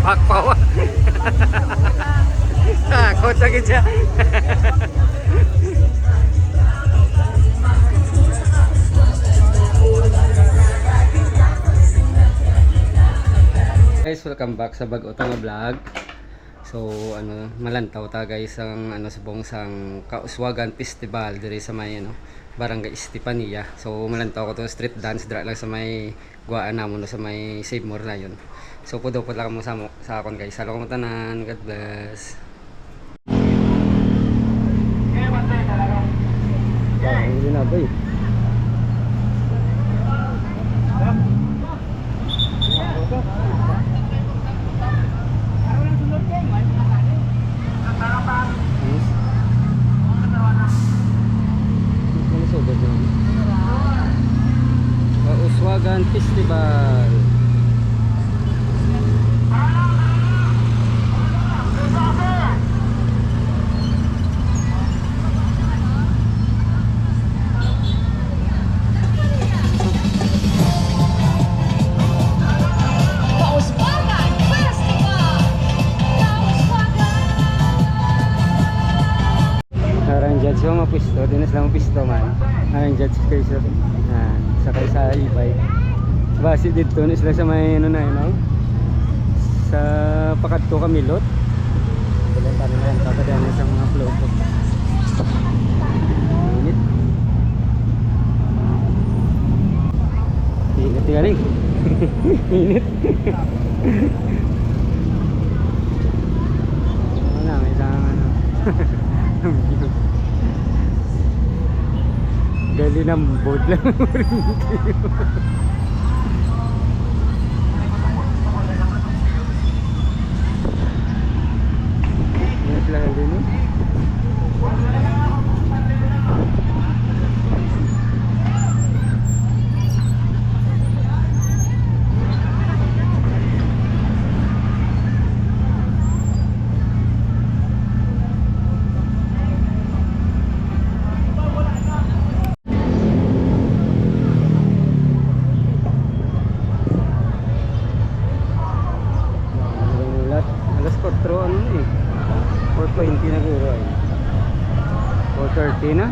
Pakpaw. Takot sakit siya. Guys, welcome back sa bag-o nga vlog. So malantaw ta guys ang subong sang Kauswagan Festival diri sa may Barangay Estepania. So malantaw ko to street dance dira lang sa may guaan namon sa may Save More Lion. So pudo lang mo sa akon guys. Salamat tanan. God bless. Hindi na ba Kauswagan Festival. So mapisto, dinas lang mapisto man. Ang judge kayo sakay sa e-bike. Base dito na sila sa may sa Pakadto Kamilot. Dalan tayo na yan, tatadaan sa mga float. Init. Init nga rin. Init. May isang gali ng board lang. Yes lang din alas 4 4:20 na guro ay 4:30 na.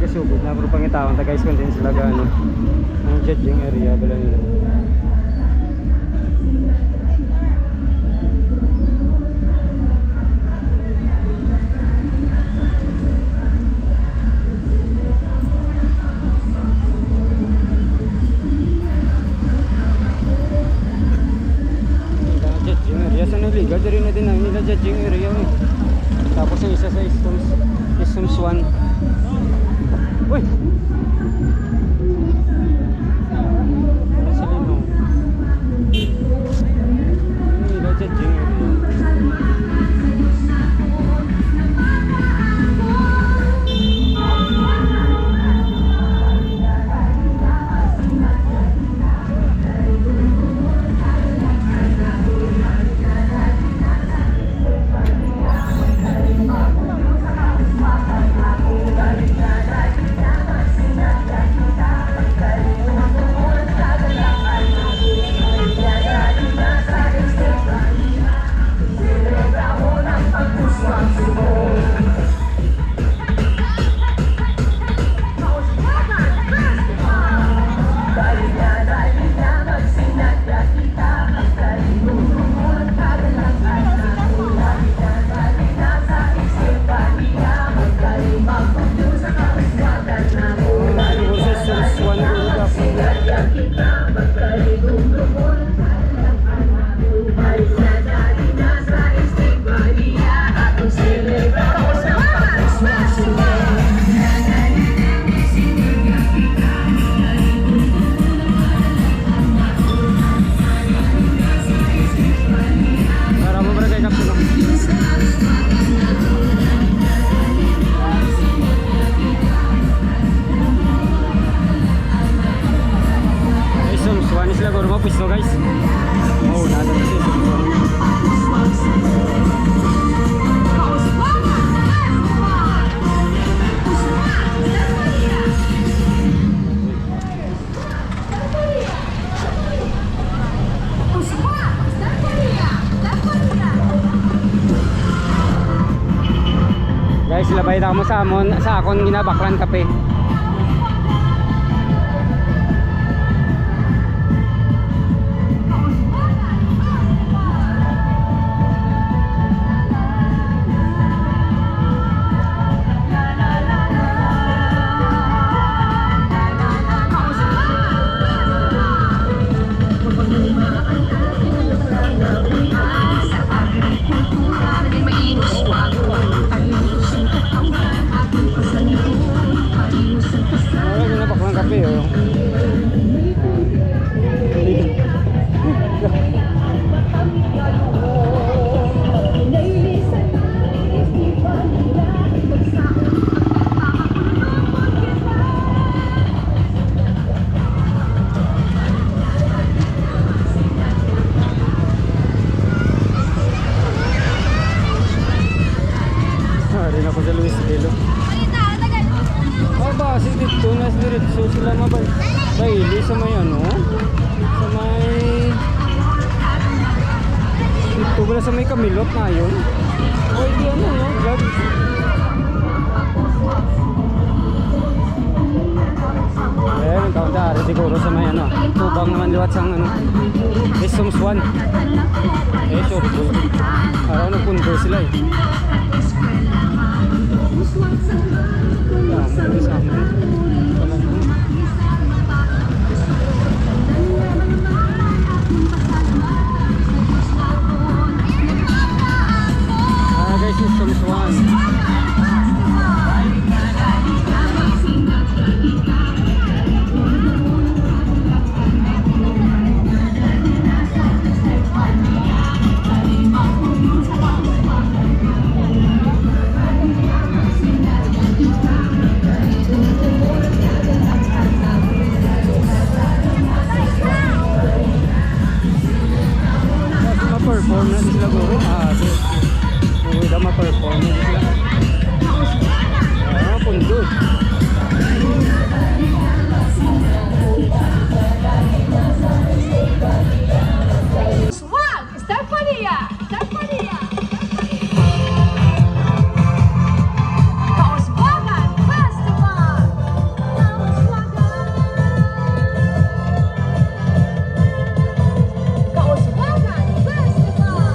Sugod na pero pangitawon ta guys kung din sila ang judging area bala nila. Judging area sa naliga diri na din ang nila judging area tapos ang isa sa Customs 1. Uy! Salino. Ini budget jing. sila bayda mo sa amon sa akon ginabaklan kape. Ginabaklan kape oh. Hari na ko sa Luis Delo. Aba, si dito na diretso sila mabayli sa may ano? Sa may dito wala sa may Kamilot na yun. O di ano no, vlog. Eh, nagkaon dari siguro sa may ano. Tubang naman liwat sang ano. Isums 1. Eh, sure po. Araw nagpundo sila eh. Guys, Systems 1. Ma-perform na sila guro. Uy, daw ma-perform na sila. Pundo. Swag! Stephania! Stephania! Kauswagan Festival! Kauswagan Festival! Kauswagan Festival!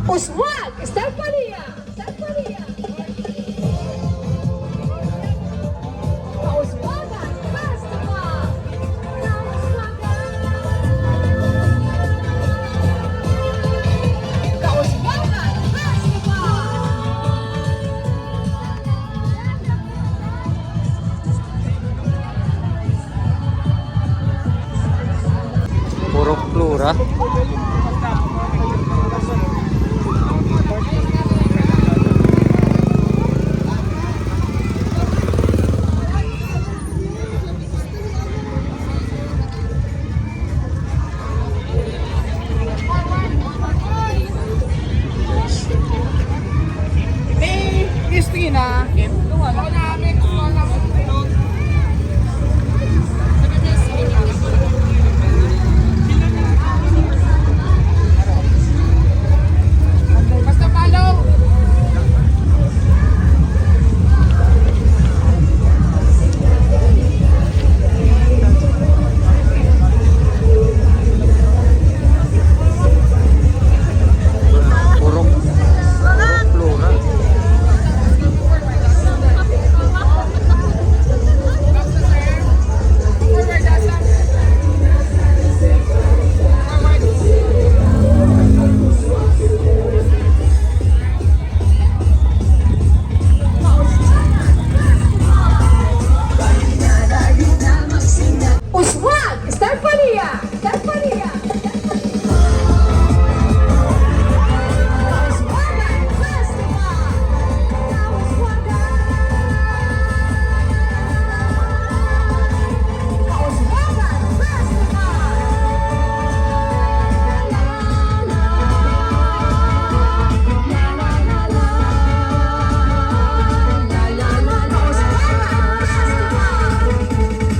Uswag Estefania. Estefania. Kauswagan Festival. Kauswagan Puro plura. Christina. Basta follow. Puro plura. Uswag Estefania. Estefania. Kauswagan Festival. Kauswagan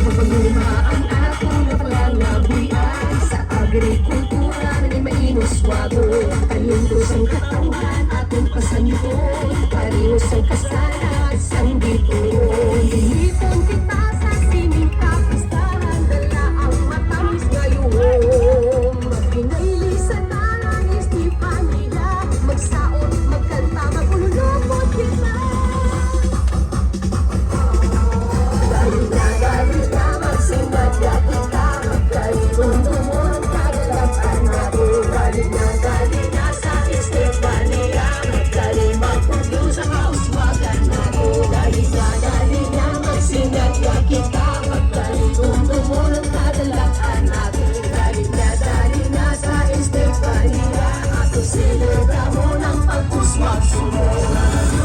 Pagpaguma ang ating napangalabuyan sa agrikultura na mainuswago. Kalungkos ang katawan, ating pasanipon, parehos ang kasana at sanggipon. Lilipon kita sa sining kapistahan, dala ang matamis ngayon. Magbinayli sa tanan, Estefania, magsaot, magkanta, magululupot kita. Galing na magsimadya kita, magkalipon tumulong kagalapan natin. Galing na sa Estefania, magkaling magpugyo sa kauswagan natin. Galing na magsimadya kita, magkalipon tumulong kagalapan natin. Galing na sa Estefania, ato silura mo ng pag-uswag sumong.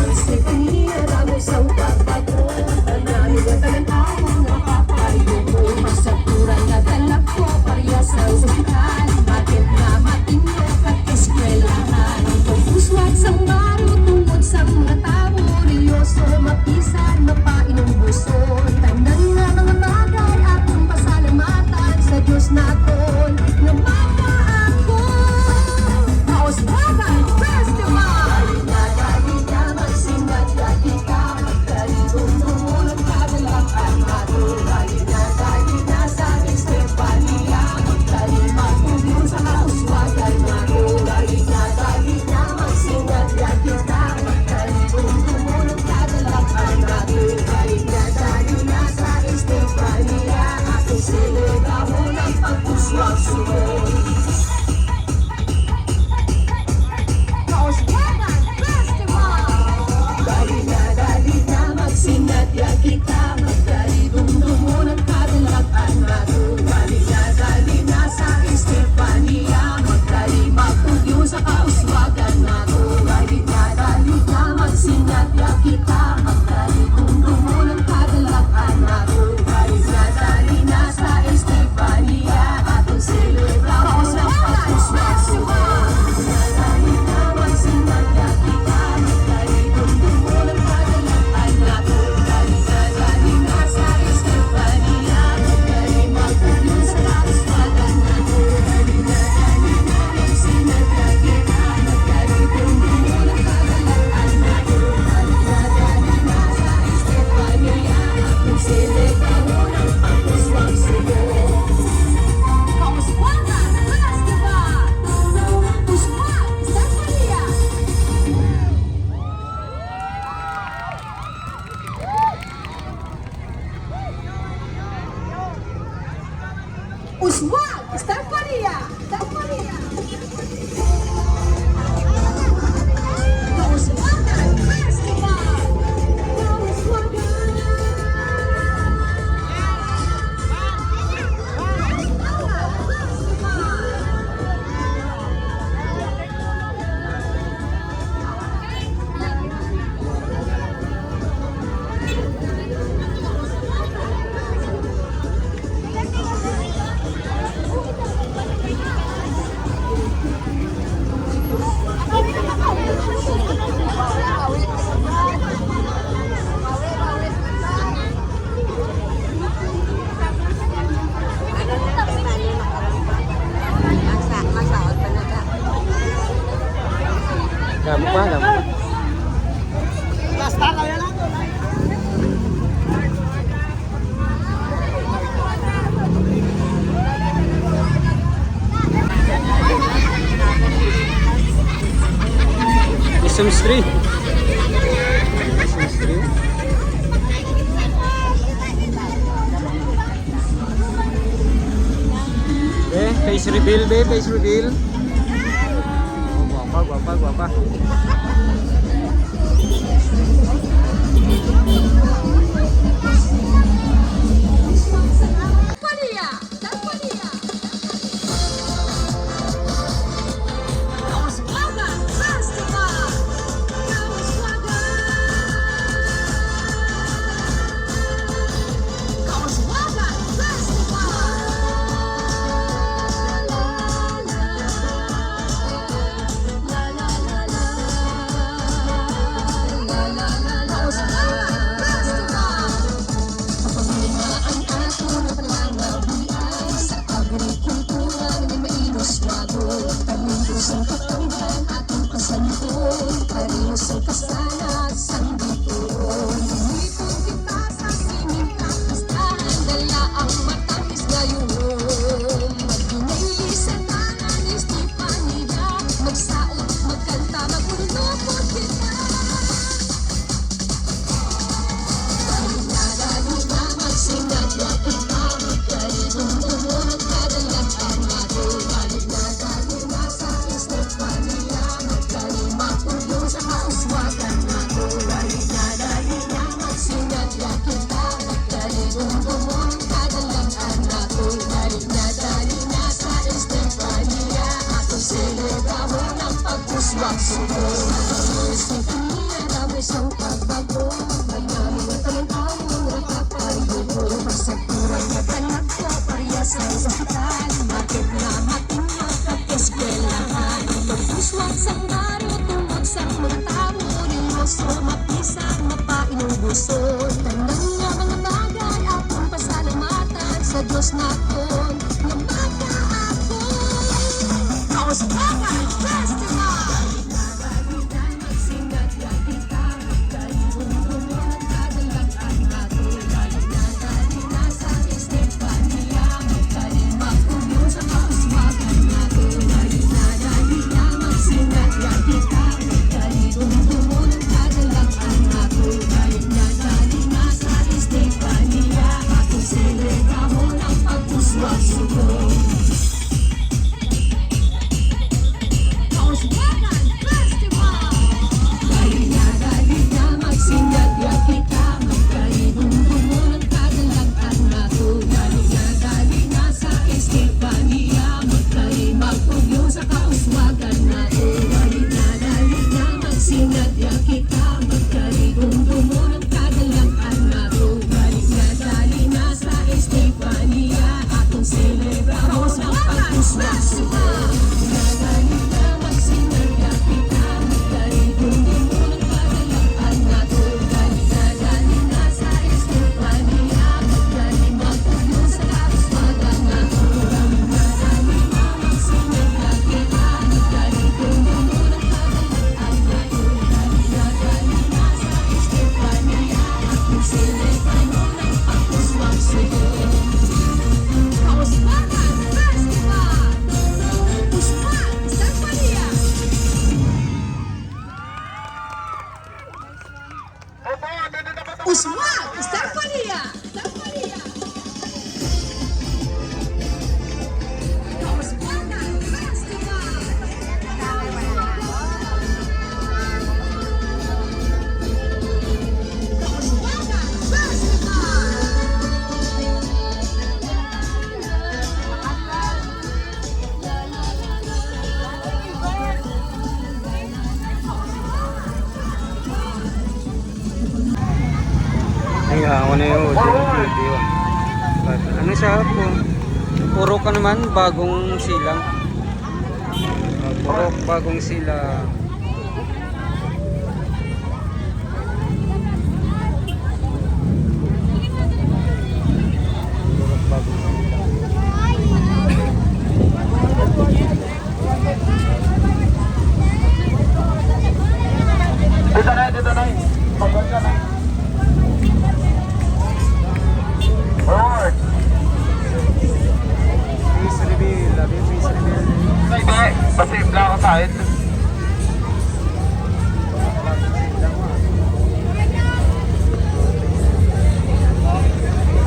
Estefania, dami sa pagbato, tanami ka talang-awang napapayo mo. Masaturan na dalak ko, pareha sa usihan, bakit na matinok at eskwelahan. Pag-uswag sa maro, tungkod sa mga tao, reyoso, mapisan, mapainom buson. Tanan nga mga bagay, atong pasalamatan sa Diyos naton, nga mapaako. Kauswagan Festival! Galing na magsimadya kita, Damo pa, damo pa. Basta kaya lang. Christmas tree. Christmas tree. Face reveal, be, face reveal. Oh, guwapa, guwapa, guwapa. Padilla! Star Padilla! Kauswagan Festival! Kauswagan Magsaot, magkanta, maglulupot kita. Isang pagbago, mayami ng talentang nakapaligo. Pasagpuran na tanak ko, parehas ng sakitan. Bakit na matinyo pag-eskwelahan? Magpuswag sa baryo, tungkol sa mga tao. Rinroso, mapisan, mapainubuson. Tandang nga mga bagay, akong pasalamatan sa Diyos naton. Namaga ako! Kauswagan Festival! Uswag! Star Padilla! Star Padilla! Kauswagan Festival! Kauswagan Ay, ako na yun. Ano siya po? Puro ka naman, bagong silang. Puro bagong sila. Puro bagong sila. Pasimla ako tayo.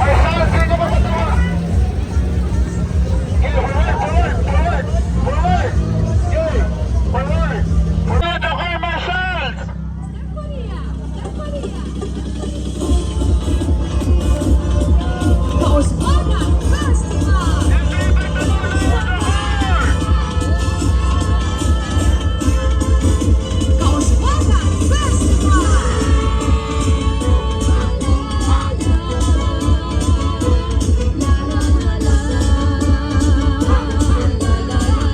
Ay, saan? Sino ba sa tawa? Okay, forward! Okay, forward! Forward, okay, marshals! Kauswagan Festival! Kauswagan Festival!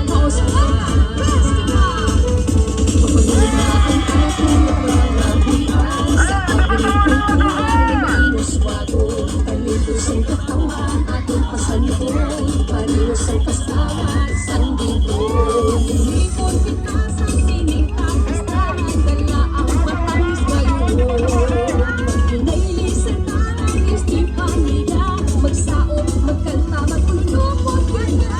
Kauswagan Festival! Pagpagulina ang ating pagmamagitan sa agrikultura ay mainuswago. Palitos ang katawan, ating pasalubong, palitos ang pasawat, sandito. Ikon kita sa sining kapistahan, dala ang matamis ngayon. Pinailisan na ng istipan nila, magsaot, magkanta, magulunokot, ganyan.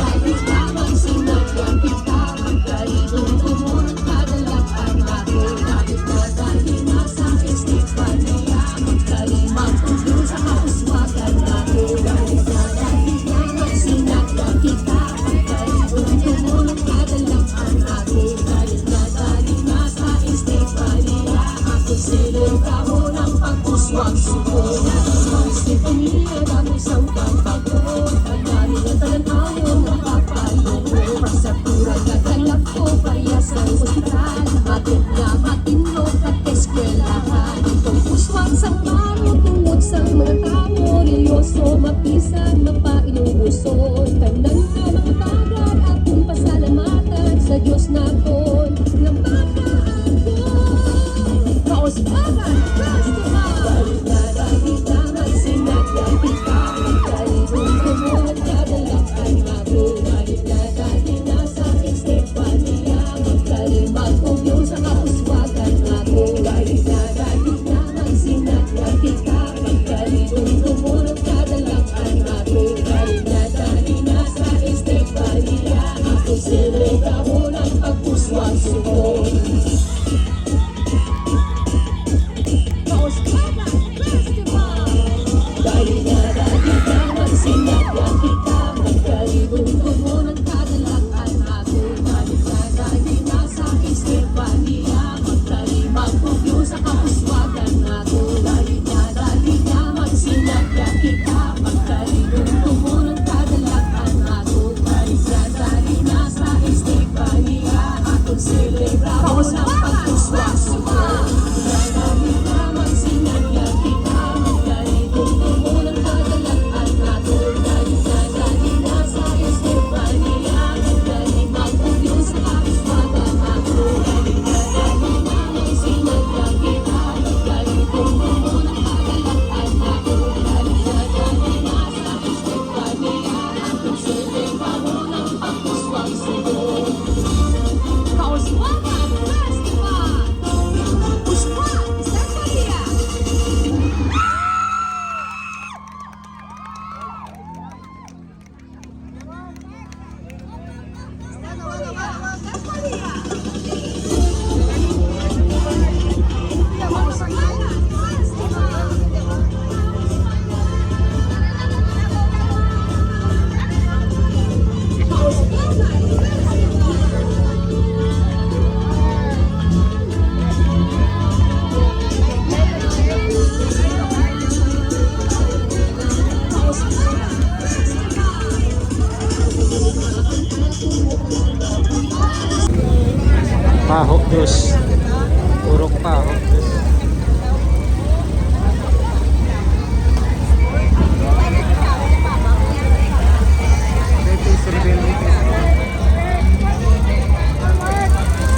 Nagkalitawan sinagyan kita, magkalibong tumulong kadalak ang ating kahit na dahil nasa Estefania, magkalimang tugtog sa kauswagan natin. Kahit na dahil naman sinagyan kita, magkalibong tumulong kadalak ang ating kahit na dahil nasa Estefania, ako sila'y kahon ng pagpuswag suko. Ang Estefania, dami isang pagpagod, kagaling ang talanawon ng papalungo. Pasapura gagalak ko, parehas ng hospital, matid na matinlog at eskwelahan. Itong puswag sa maro, tungod sa mga tao, religyoso, mapisan, mapainuuson. Tanan na mga bagay, akong pasalamatan sa Diyos naton, ng pagkaan ko. Kauswagan Festival! Balik na dahil naman sinagyan kita, magkalibong tumulong kadalakan natin. Balik na dahil nasa Estefania, magkalimang tugyo sa kauswagan natin. Balik na dahil naman sinagyan kita, magkalibong tumulong kadalakan natin. Balik na dahil nasa Estefania, ako sila'y kahon ng pagpuswag suko. Kauswagan Festival! Dahil nga dahil naman sinagyan kita, magkalibong tumulang kadalakan natin. Dahil nga dahil nasa Estefania, magkalimang tugyo sa kauswagan natin. Dahil nga dahil naman sinagyan kita, magkalibong tumulang kadalakan natin. Dahil nga dahil nasa Estefania, ating selebramo ng pagpuswag suko. Dahil naman sinagyan kita, magkalibong tumulang kadalakan natin. Dahil nga dahil nasa Estefania, magkalimang tugyo sa kauswagan natin. Dahil nga dahil naman sinagyan kita, magkalibong tumulang kadalakan natin. Dahil nga dahil nasa Estefania, ating selebramo ng pagpuswag suko. Kauswagan Festival! Puswag Estefania! Pahok dos. Urok pahok dos.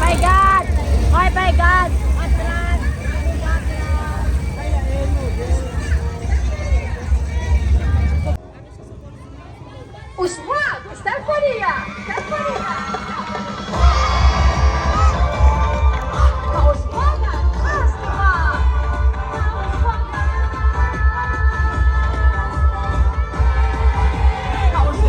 My God! Oh my God! Puswag Estefania! Estefania! Kauswagan Festival! Kauswagan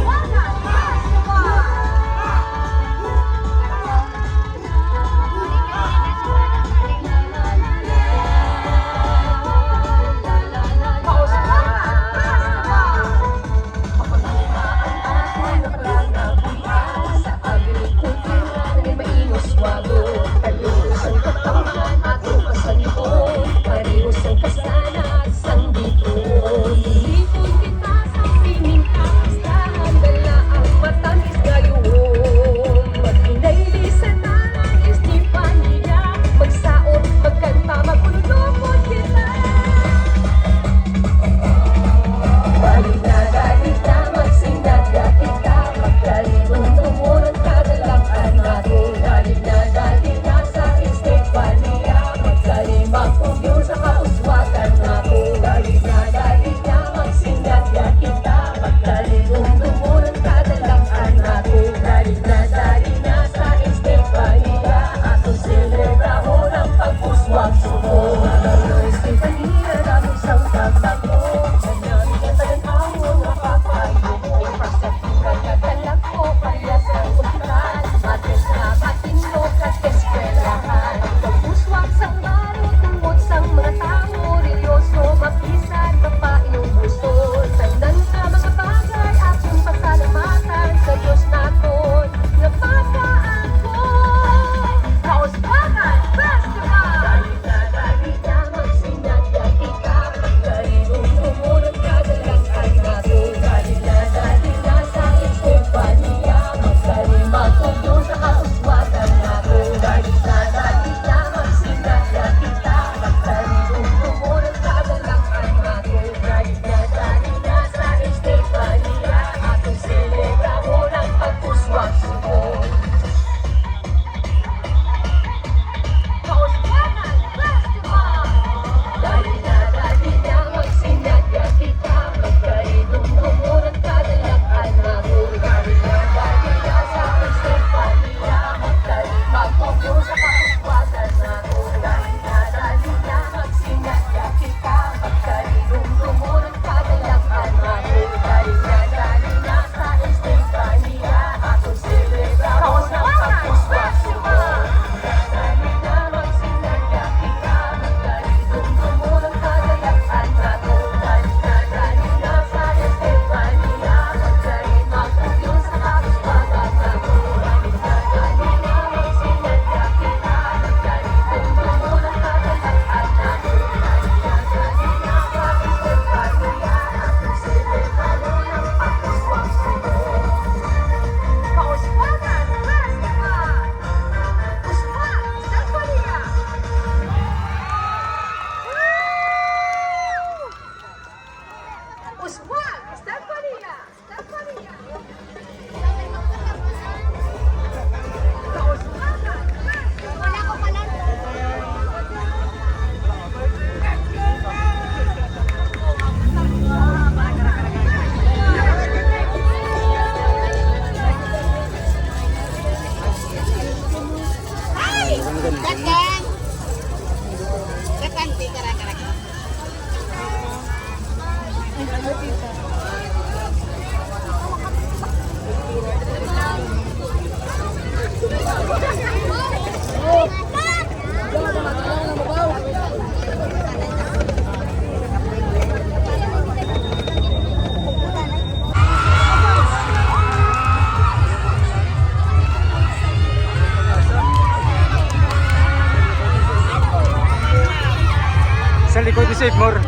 save more.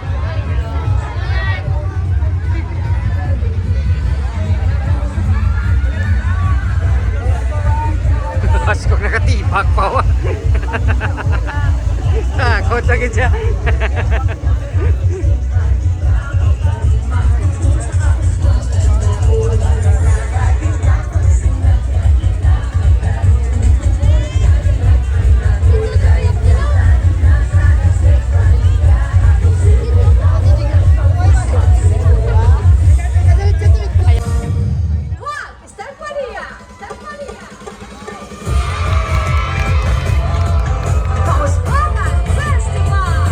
Mas kung nakatibak pa wa. Takot lagi siya. Kauswagan Festival!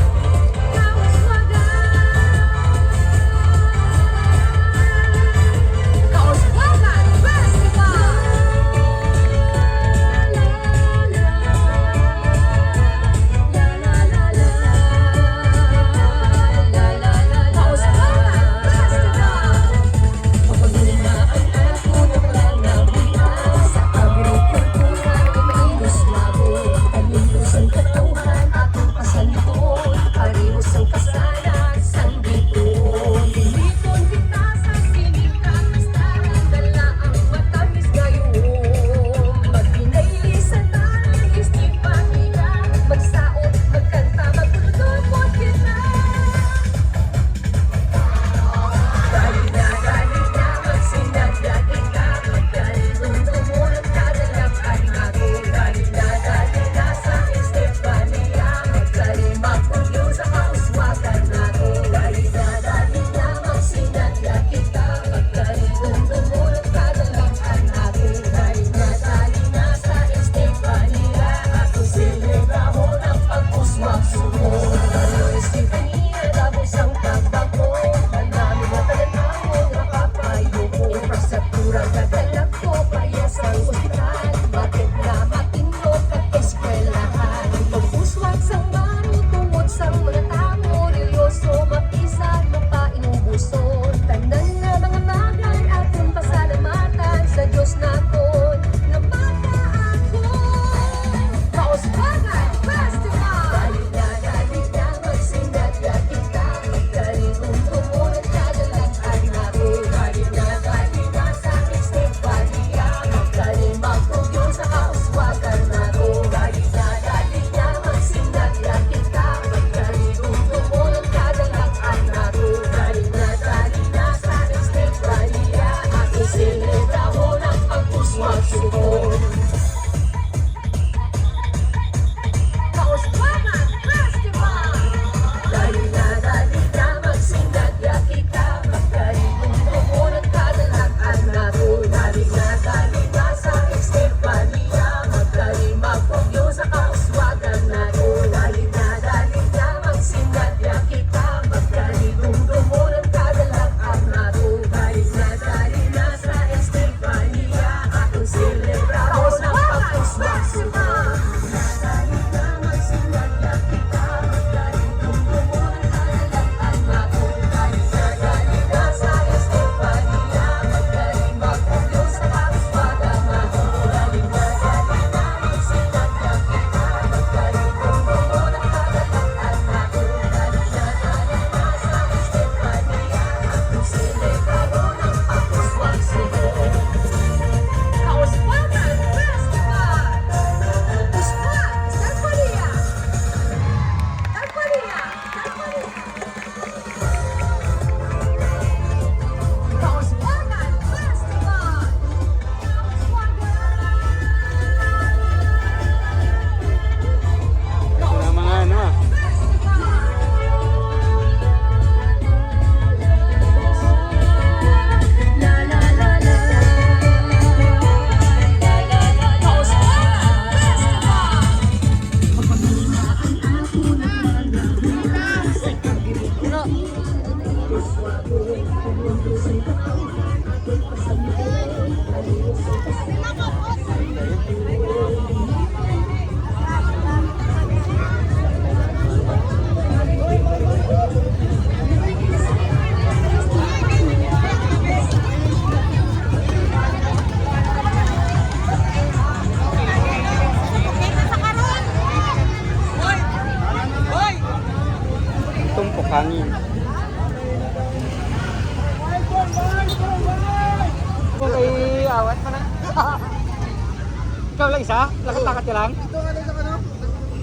Ikaw lang isa? Lakat-lakat ka lang? Ito nga lang sa ano?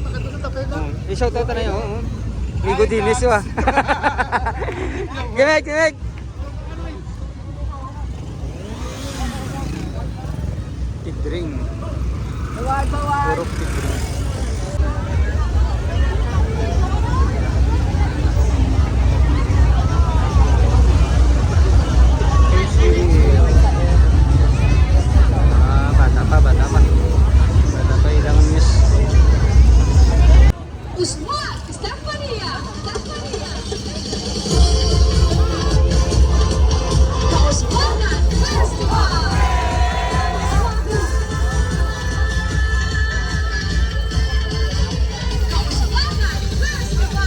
Nakatuto sa tapeta. I-shoutout na yun. Oo. Ligo dinis yun ah. Gimik, gimik! Tidring. Puro tidring. Bata pa. Bata pa ilang news. Uswag! Stefania! Kauswagan Festival! Kauswagan Festival!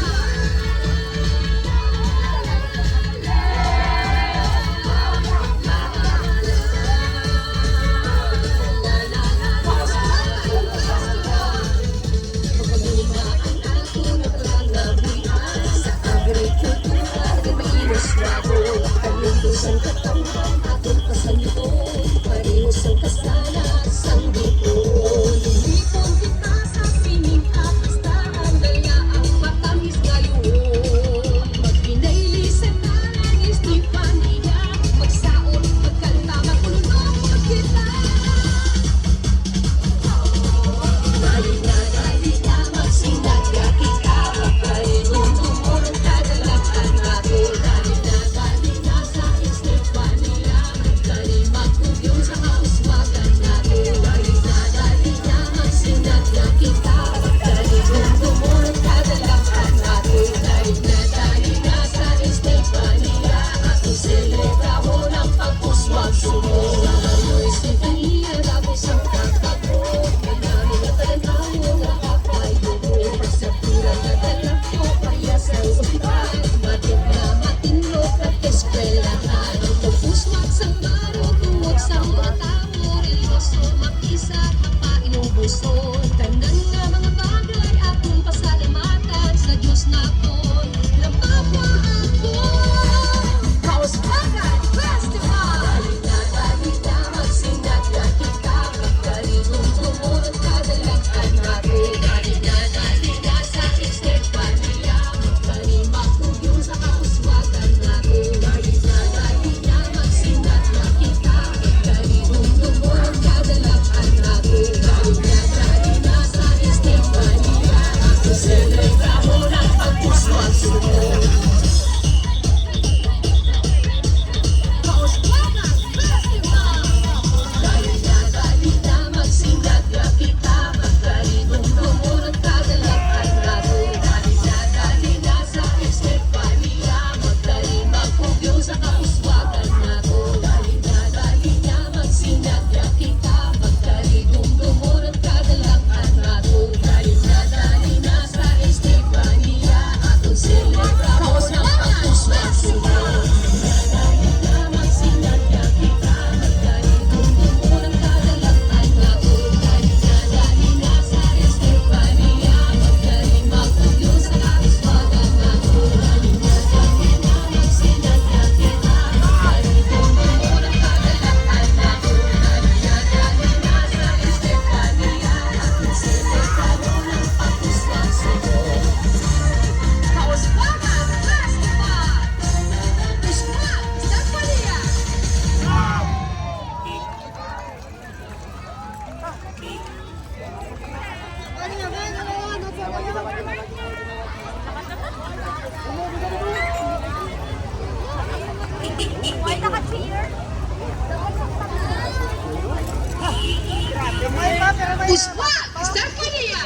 Uswag! Stefania!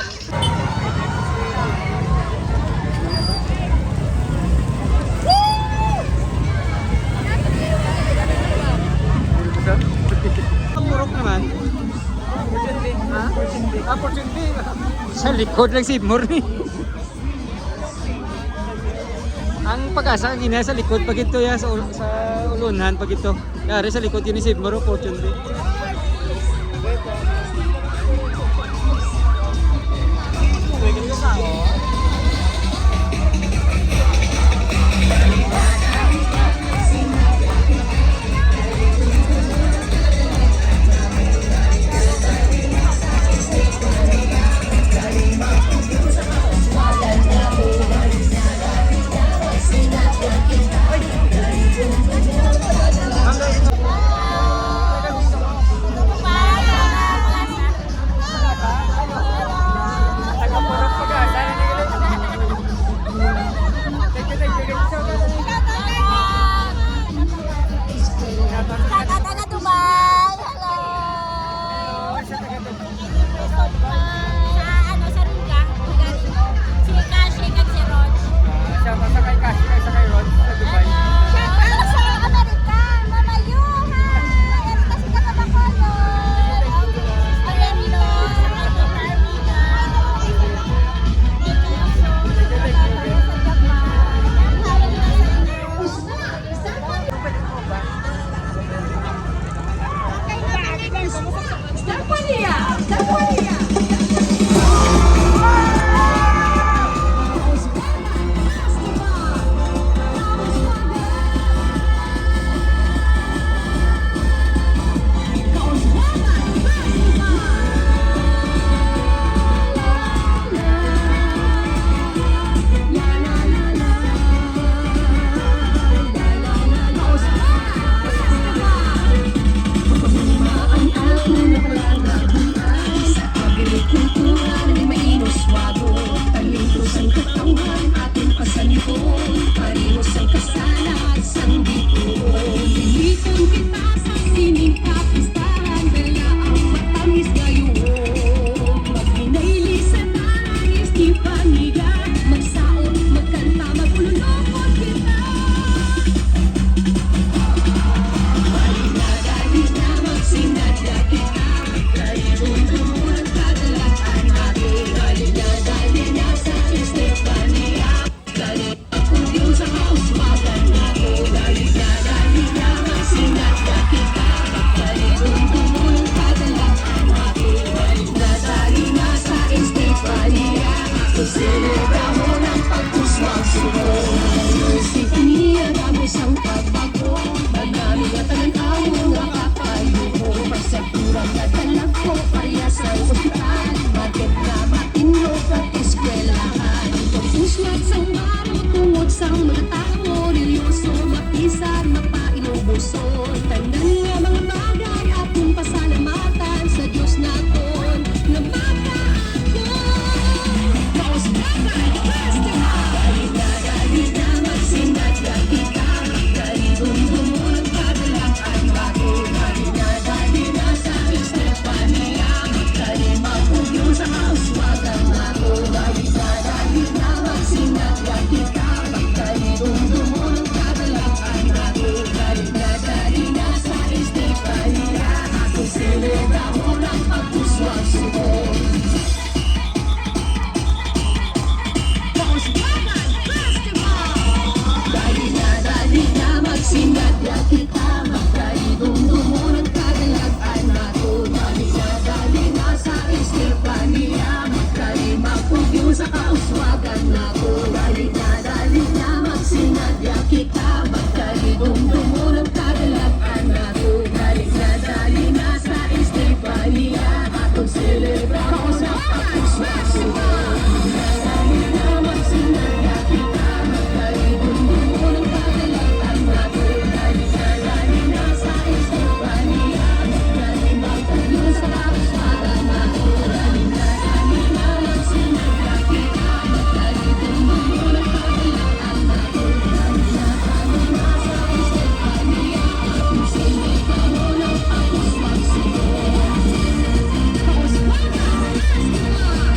Ang murok naman. Ha? Opportunity. Sa likod lang si Murni. Ang pag-asa ang ina sa likod pag ito ya sa ulunan pag ito. Yari sa likod yun ni Sibmore opportunity. Sakturan na dalag ko parehas ang ospital. Market na matinlog at eskwelahan. Pagsuslat sang baro tungod sang mga tao. Liryoso, mapisan, mapainubuson. Tanan nga mga bagay atong pasalamatan sa Diyos naton. Na makaako Kaos Bagay Festival. Dali na magsinadya kita. Magkalibong dumunang kadalangan bago. Dali na sa Estefania. Magkalimang pugyo sa kauswagan nato. Dali na magsinadya kita. Magkalibong dumunang kadalangan nato. Dali na sa Estefania. Atong selebrahon ang pagpuswang subong. Kaos Bagay Festival. Dali na magsinadya kita. Magkaibong dumunang kadalangan nato. Dali na sa Estefania. Magkalimang pugyo sa kauswagan nato. Dali na magsinadya kita. Magkaibong dumunang kadalangan nato. Dali na sa Estefania. Atong selebrahon ang pagpuswang subong. Dali na magsinadya kita. Magkaibong dumunang kadalangan nato. Dali na sa Estefania. Magkalimang pugyo sa kauswagan nato. Dali na magsinadya kita. Magkaibong dumunang kadalangan nato. Dali na sa Estefania. Atong selebrahon ang pagpuswang subong. Kaos Bagay Festival.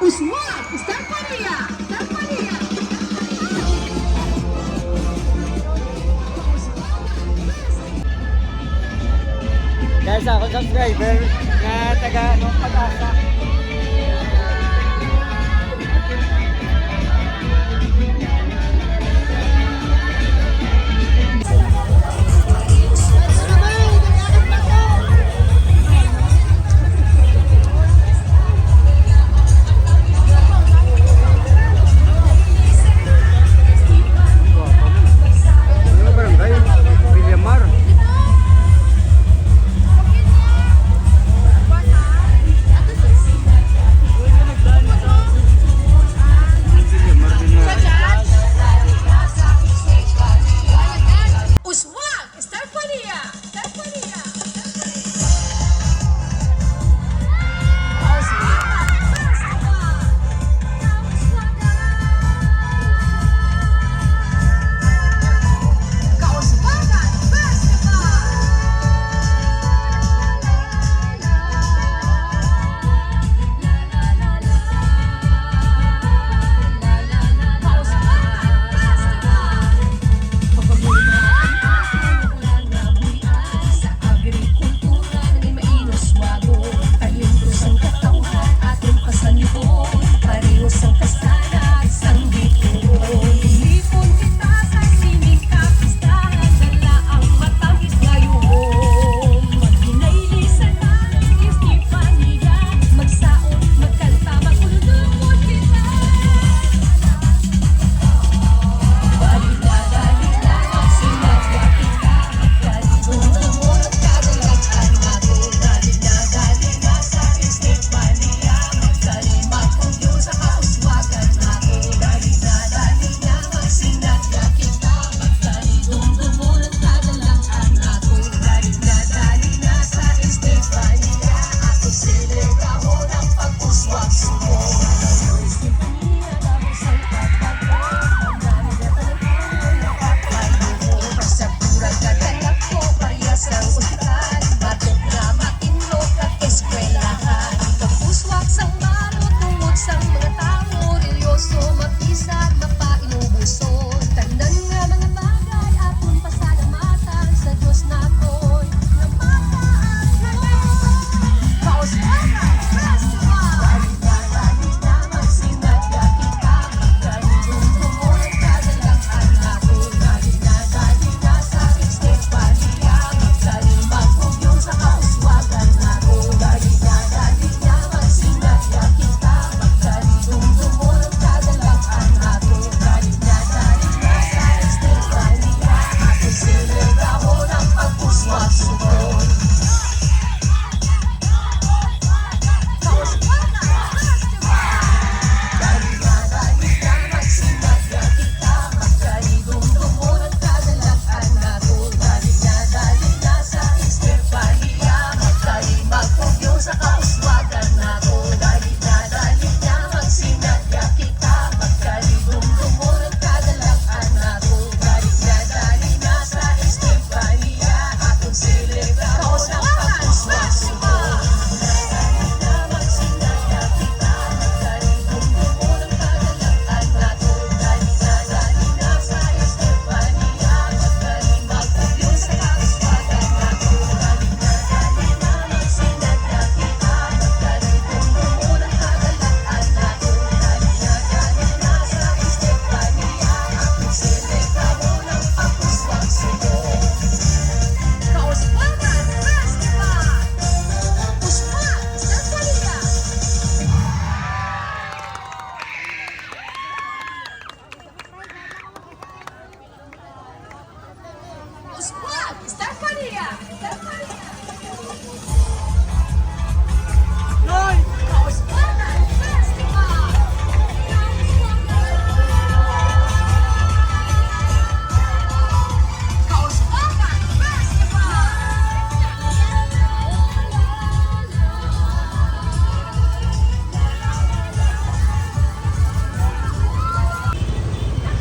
Uswag Estefania. Guys, ako subscriber na taga Pag-asa. Ano barangay? Villamar.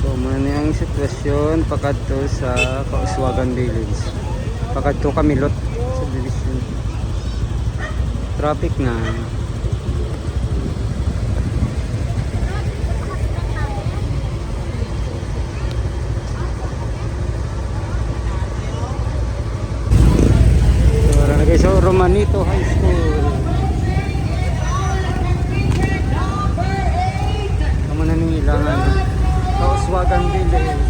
So man ang sitwasyon pakadto sa Kauswagan Village. Pakadto Kamilot subdivision. Traffic na. So wala na guys, so Romanito High School. Kamu na ning ilangan. Kauswagan Village.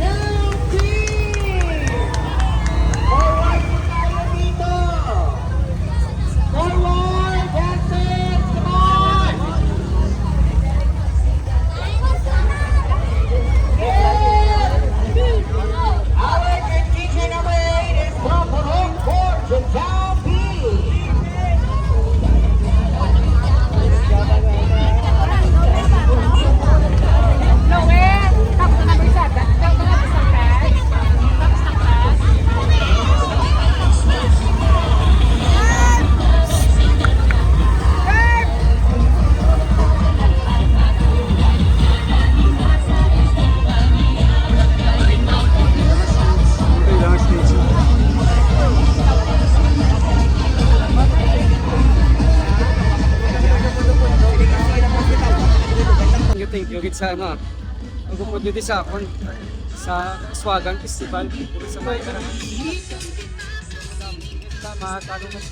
Thank you gid sa ano. Magpupod dito sa akon sa Swagan Festival dito sa may Tama, tanong mas